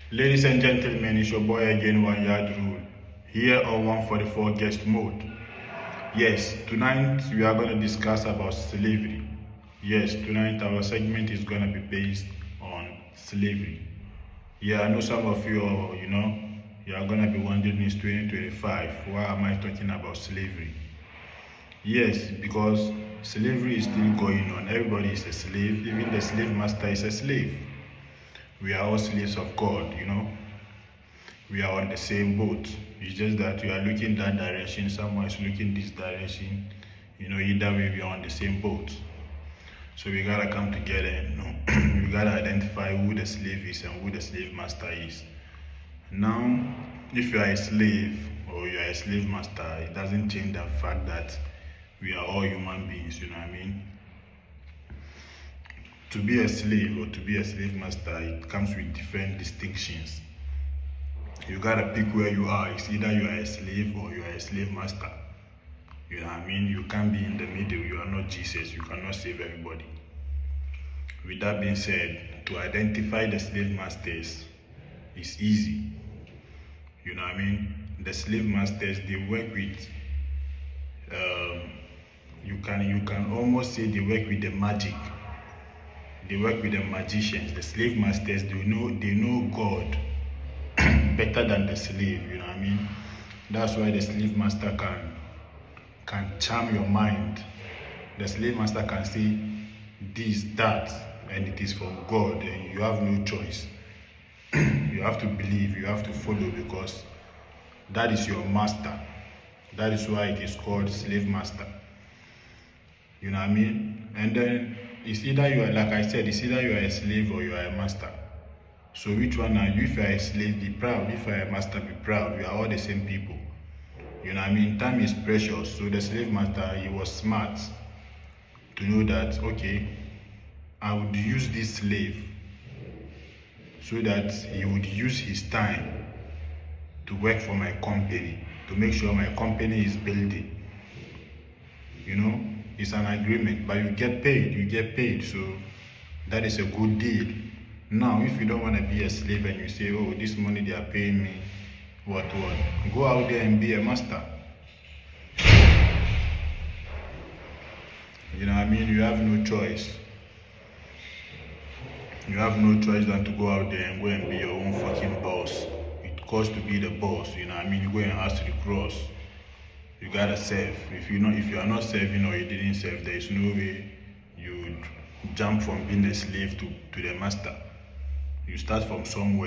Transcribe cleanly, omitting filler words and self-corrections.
Ladies and gentlemen, it's your boy again, One Yard Rule, here on 144 guest mode. Yes, tonight we are going to discuss about slavery. Yes, tonight our segment is going to be based on slavery. Yeah, I know some of you are, you are going to be wondering, it's 2025, why am I talking about slavery? Yes, because slavery is still going on. Everybody is a slave, even the slave master is a slave. We are all slaves of God, We are on the same boat. It's just that you are looking that direction, someone is looking this direction. Either way we are on the same boat. So we gotta come together and we gotta identify who the slave is and who the slave master is. Now, if you are a slave or you are a slave master, it doesn't change the fact that we are all human beings, you know what I mean? To be a slave or to be a slave master, it comes with different distinctions. You gotta pick where you are. It's either you are a slave or you are a slave master. You know what I mean? You can't be in the middle. You are not Jesus. You cannot save everybody. With that being said, to identify the slave masters is easy. You know what I mean? The slave masters, they work with, you can almost say they work with the magic. They work with the magicians. The slave masters, they know God better than the slave, you know what I mean? That's why the slave master can charm your mind. The slave master can say this, that, and it is from God, and you have no choice. You have to believe, you have to follow, because that is your master. That is why it is called slave master. You know what I mean? And then it's either you are, like I said, it's either you are a slave or you are a master. So which one are you? If you are a slave, be proud. If you are a master, be proud. We are all the same people. You know what I mean? Time is precious. So the slave master, he was smart to know that, okay, I would use this slave so that he would use his time to work for my company, to make sure my company is building. It's an agreement, but you get paid, so that is a good deal. Now, if you don't want to be a slave and you say, oh, this money they are paying me, what, go out there and be a master. You know what I mean? You have no choice. You have no choice than to go out there and go and be your own fucking boss. It costs to be the boss, you know what I mean? You go and ask the cross. You gotta serve. If you are not serving or you didn't serve, there is no way you would jump from being a slave to the master. You start from somewhere.